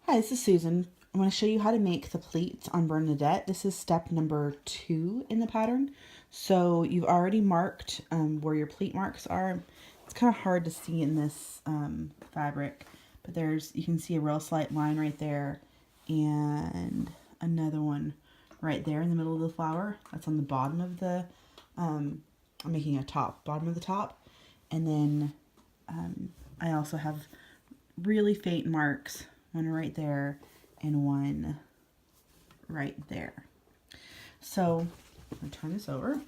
Hi, this is Susan. I'm going to show you how to make the pleats on Berndaette. This is step number 2 in the pattern. So you've already marked where your pleat marks are. It's kind of hard to see in this fabric, but you can see a real slight line right there and another one right there in the middle of the flower. That's on the bottom of the, I'm making a bottom of the top. And then I also have really faint marks, one right there and one right there. So I'm going to turn this over.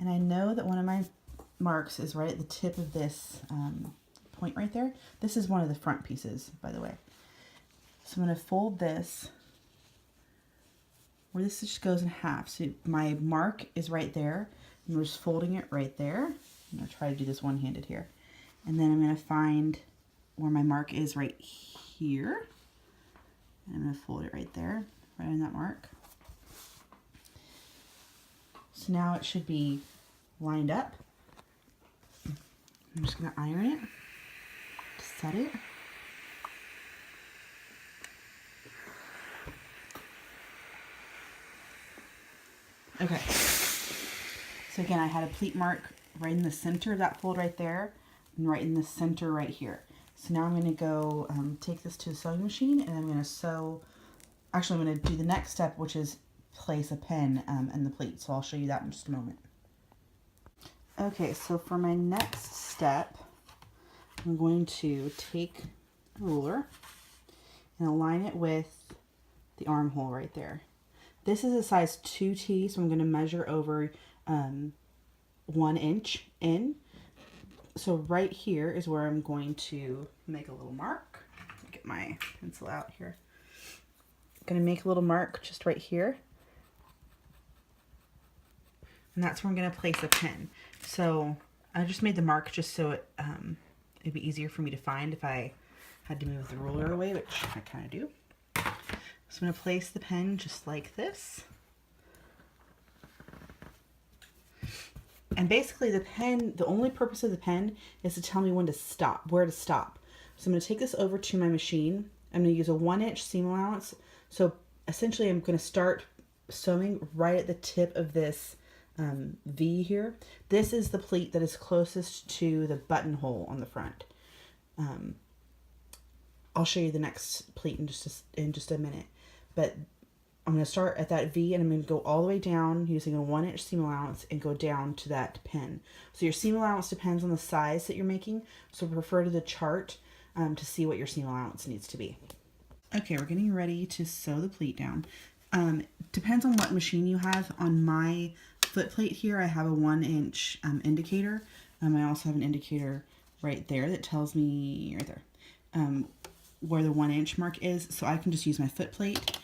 And I know that one of my marks is right at the tip of this point right there. This is one of the front pieces, by the way. So I'm going to fold this where this just goes in half. So my mark is right there. I'm just folding it right there. I'm going to try to do this one-handed here. And then I'm going to find where my mark is right here. And I'm going to fold it right there, right on that mark. So now it should be lined up. I'm just going to iron it to set it. Okay. So again, I had a pleat mark right in the center of that fold right there, and right in the center right here. So now I'm going to go take this to the sewing machine, and I'm going to sew. Actually, I'm going to do the next step, which is place a pin in the pleat. So I'll show you that in just a moment. Okay, so for my next step, I'm going to take a ruler and align it with the armhole right there. This is a size 2T, so I'm going to measure over 1 inch in. So right here is where I'm going to make a little mark. Get my pencil out here. I'm going to make a little mark just right here. And that's where I'm going to place a pin. So I just made the mark just so it'd be easier for me to find if I had to move the ruler away, which I kind of do. So I'm going to place the pen just like this. And basically the pen, the only purpose of the pen is to tell me when to stop, where to stop. So I'm going to take this over to my machine. I'm going to use a 1-inch seam allowance. So essentially I'm going to start sewing right at the tip of this V here. This is the pleat that is closest to the buttonhole on the front. I'll show you the next pleat in just a minute. But I'm going to start at that V and I'm going to go all the way down using a 1-inch seam allowance and go down to that pin. So your seam allowance depends on the size that you're making. So refer to the chart to see what your seam allowance needs to be. Okay, we're getting ready to sew the pleat down. Depends on what machine you have. On my foot plate here, I have a 1-inch indicator. I also have an indicator right there that tells me right there where the 1-inch mark is. So I can just use my foot plate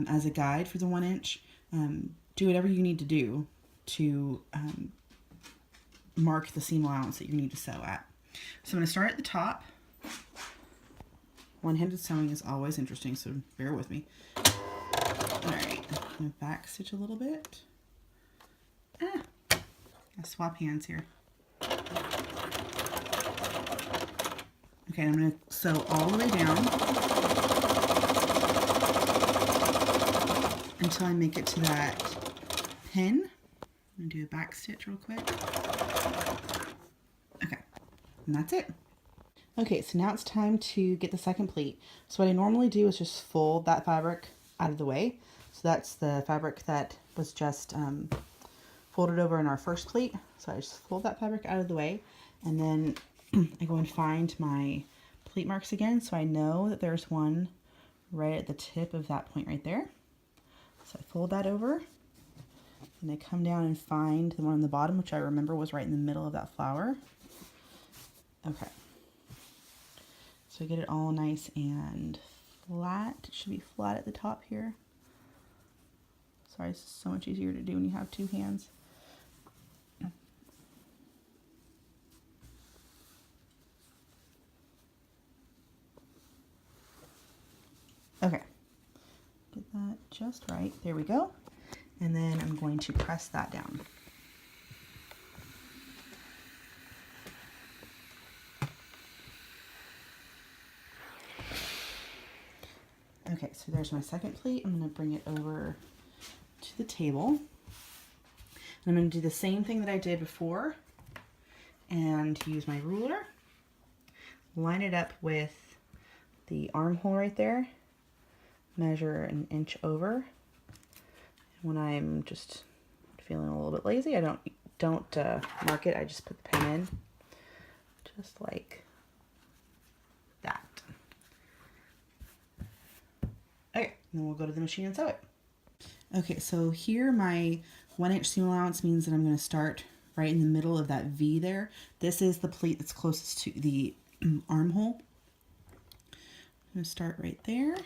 as a guide for the 1-inch. Do whatever you need to do to mark the seam allowance that you need to sew at. So I'm going to start at the top. One-handed sewing is always interesting, so bear with me. Alright, I'm going to back stitch a little bit. I'll swap hands here. Okay, I'm going to sew all the way down until I make it to that pin. I'm going to do a back stitch real quick. Okay, and that's it. Okay, so now it's time to get the second pleat. So what I normally do is just fold that fabric out of the way. So that's the fabric that was just folded over in our first pleat. So I just fold that fabric out of the way, and then I go and find my pleat marks again. So I know that there's one right at the tip of that point right there. So I fold that over, and I come down and find the one on the bottom, which I remember was right in the middle of that flower. Okay. So get it all nice and flat. It should be flat at the top here. Sorry, it's so much easier to do when you have two hands. Okay, get that just right. There we go. And then I'm going to press that down. Okay, so there's my second pleat. I'm going to bring it over to the table. And I'm going to do the same thing that I did before and use my ruler. Line it up with the armhole right there. Measure an inch over. When I'm just feeling a little bit lazy, I don't mark it. I just put the pen in, just like that. Okay, then we'll go to the machine and sew it. Okay, so here my 1 inch seam allowance means that I'm going to start right in the middle of that V there. This is the pleat that's closest to the armhole. I'm going to start right there.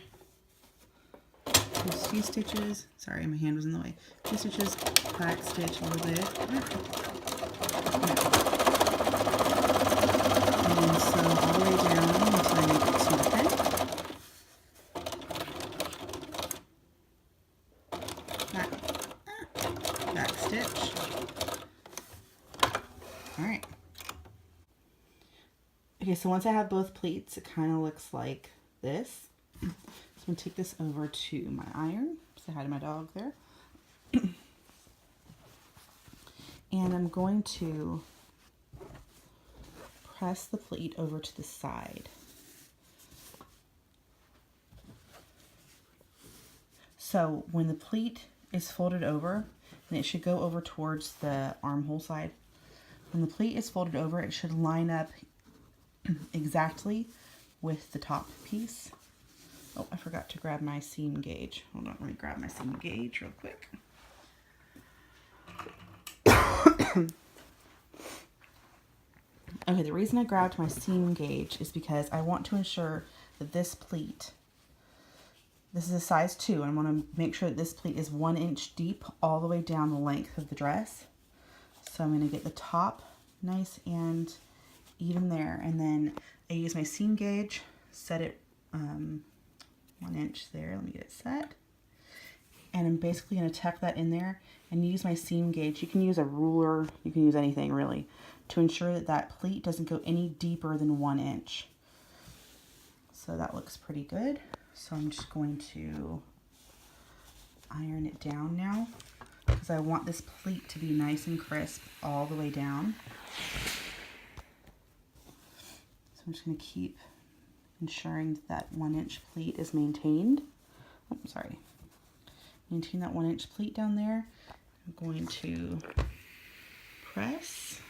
Just a few stitches. Sorry, my hand was in the way. A few stitches, back stitch a little bit. And then sew all the way down until I make it to the pen. Back stitch. Alright. Okay, so once I have both pleats, it kind of looks like this. So I'm going to take this over to my iron. Say hi to my dog there. And I'm going to press the pleat over to the side. So when the pleat is folded over, and it should go over towards the armhole side. When the pleat is folded over, it should line up exactly with the top piece. Oh, I forgot to grab my seam gauge. Hold on, let me grab my seam gauge real quick. Okay, the reason I grabbed my seam gauge is because I want to ensure that this pleat, this is a size 2, and I want to make sure that this pleat is 1 inch deep all the way down the length of the dress. So I'm going to get the top nice and even there, and then I use my seam gauge, set it 1 inch there. Let me get it set. And I'm basically going to tuck that in there and use my seam gauge. You can use a ruler, you can use anything really, to ensure that that pleat doesn't go any deeper than 1 inch. So that looks pretty good. So I'm just going to iron it down now because I want this pleat to be nice and crisp all the way down. So I'm just going to keep ensuring that 1 inch pleat is maintained. Oh, sorry. Maintain that 1 inch pleat down there. I'm going to press.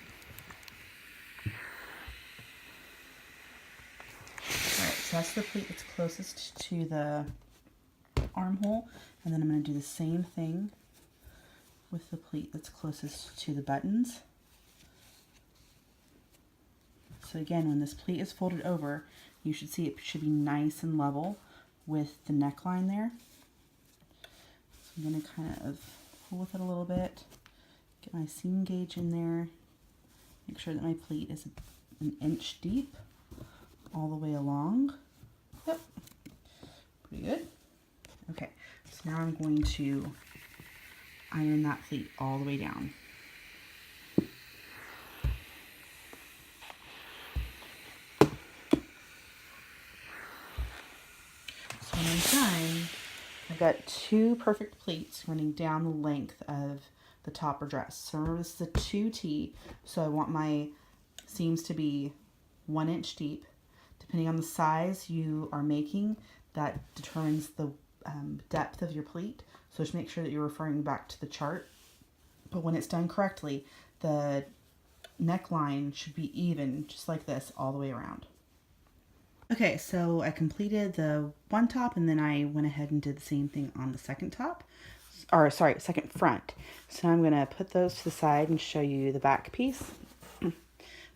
Alright, so that's the pleat that's closest to the armhole, and then I'm going to do the same thing with the pleat that's closest to the buttons. So again, when this pleat is folded over, you should see it should be nice and level with the neckline there. So I'm going to kind of pull with it a little bit, get my seam gauge in there, make sure that my pleat is 1 inch deep all the way along. Yep, pretty good. Okay, so now I'm going to iron that pleat all the way down. So when I'm done, I've got 2 perfect pleats running down the length of the top or dress. So remember, this is a 2T, so I want my seams to be 1 inch deep. Depending on the size you are making, that determines the depth of your pleat. So just make sure that you're referring back to the chart. But when it's done correctly, the neckline should be even, just like this, all the way around. Okay, so I completed the one top, and then I went ahead and did the same thing on the second top, or sorry, second front. So I'm going to put those to the side and show you the back piece.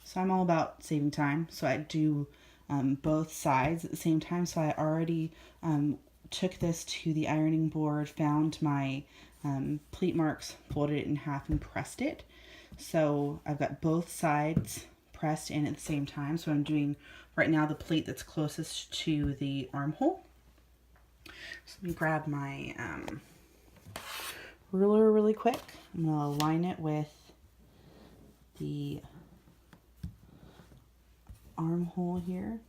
So I'm all about saving time, so I do both sides at the same time. So I already took this to the ironing board, found my pleat marks, folded it in half, and pressed it. So I've got both sides pressed in at the same time. So I'm doing right now the pleat that's closest to the armhole. So let me grab my ruler really quick. I'm going to align it with the armhole here.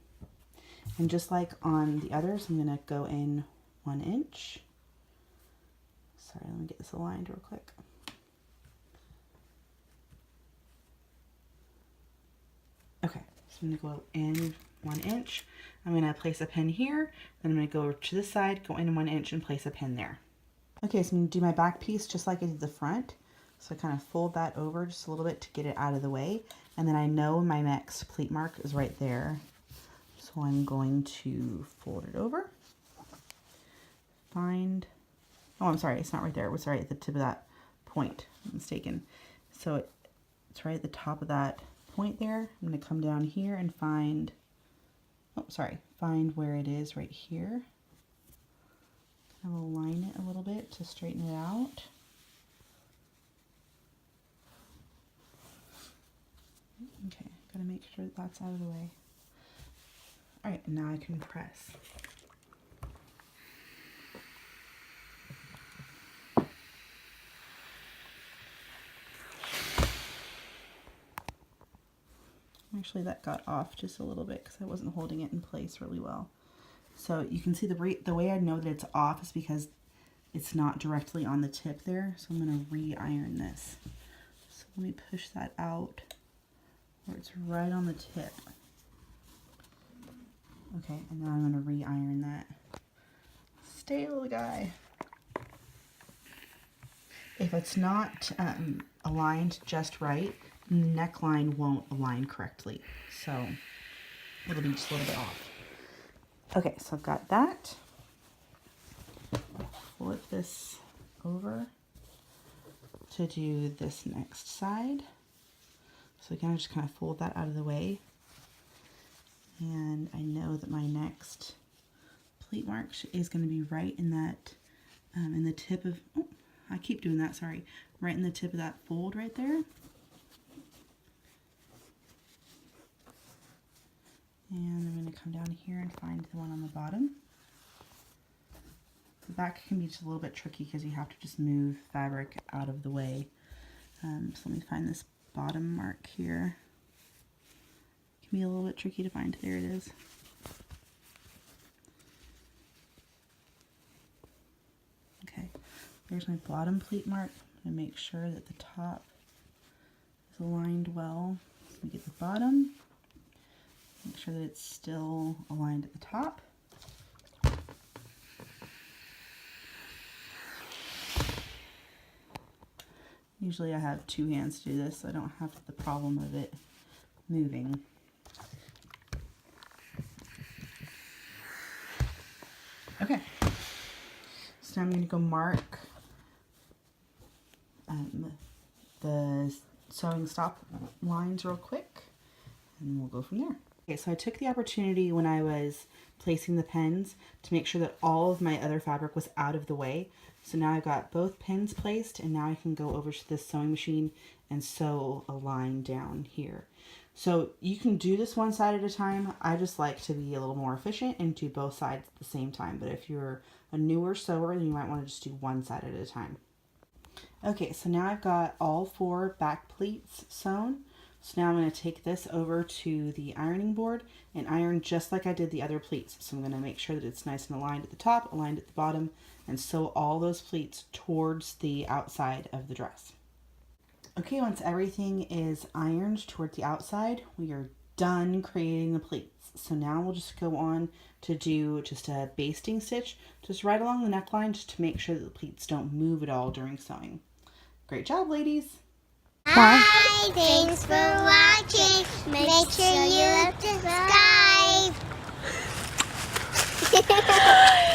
And just like on the others, I'm going to go in 1 inch. Sorry, let me get this aligned real quick. Okay, so I'm going to go in 1 inch. I'm going to place a pin here, then I'm going to go over to this side, go in 1 inch and place a pin there. Okay, so I'm going to do my back piece just like I did the front. So I kind of fold that over just a little bit to get it out of the way. And then I know my next pleat mark is right there. So I'm going to fold it over. Find, oh, I'm sorry, it's not right there. It was right at the tip of that point. I'm mistaken. So it's right at the top of that point there. I'm going to come down here and find, oh, sorry, find where it is right here. Kind of align it a little bit to straighten it out. Okay, gotta make sure that that's out of the way. All right, now I can press. Actually, that got off just a little bit because I wasn't holding it in place really well. So you can see the way I know that it's off is because it's not directly on the tip there. So I'm going to re-iron this. So let me push that out where it's right on the tip. Okay, and now I'm going to re-iron that. Stay, little guy. If it's not aligned just right, the neckline won't align correctly. So it'll be just a little bit off. Okay, so I've got that. Flip this over to do this next side. So again, I just kind of fold that out of the way. And I know that my next pleat mark is going to be right in that, in the tip of, oh, I keep doing that, sorry. Right in the tip of that fold right there. And I'm going to come down here and find the one on the bottom. The back can be just a little bit tricky because you have to just move fabric out of the way. So let me find this bottom mark here. It can be a little bit tricky to find. There it is. Okay, there's my bottom pleat mark. I'm going to make sure that the top is aligned well. So let me get the bottom. Make sure that it's still aligned at the top. Usually I have two hands to do this, so I don't have the problem of it moving. Okay, so now I'm going to go mark the sewing stop lines real quick, and we'll go from there. Okay, so I took the opportunity when I was placing the pins to make sure that all of my other fabric was out of the way. So now I've got both pins placed, and now I can go over to this sewing machine and sew a line down here. So you can do this one side at a time. I just like to be a little more efficient and do both sides at the same time. But if you're a newer sewer, then you might want to just do one side at a time. Okay, so now I've got all 4 back pleats sewn. So now I'm going to take this over to the ironing board and iron just like I did the other pleats. So I'm going to make sure that it's nice and aligned at the top, aligned at the bottom, and sew all those pleats towards the outside of the dress. Okay, once everything is ironed toward the outside, we are done creating the pleats. So now we'll just go on to do just a basting stitch, just right along the neckline, just to make sure that the pleats don't move at all during sewing. Great job, ladies! Hi, thanks for watching. Make sure you subscribe.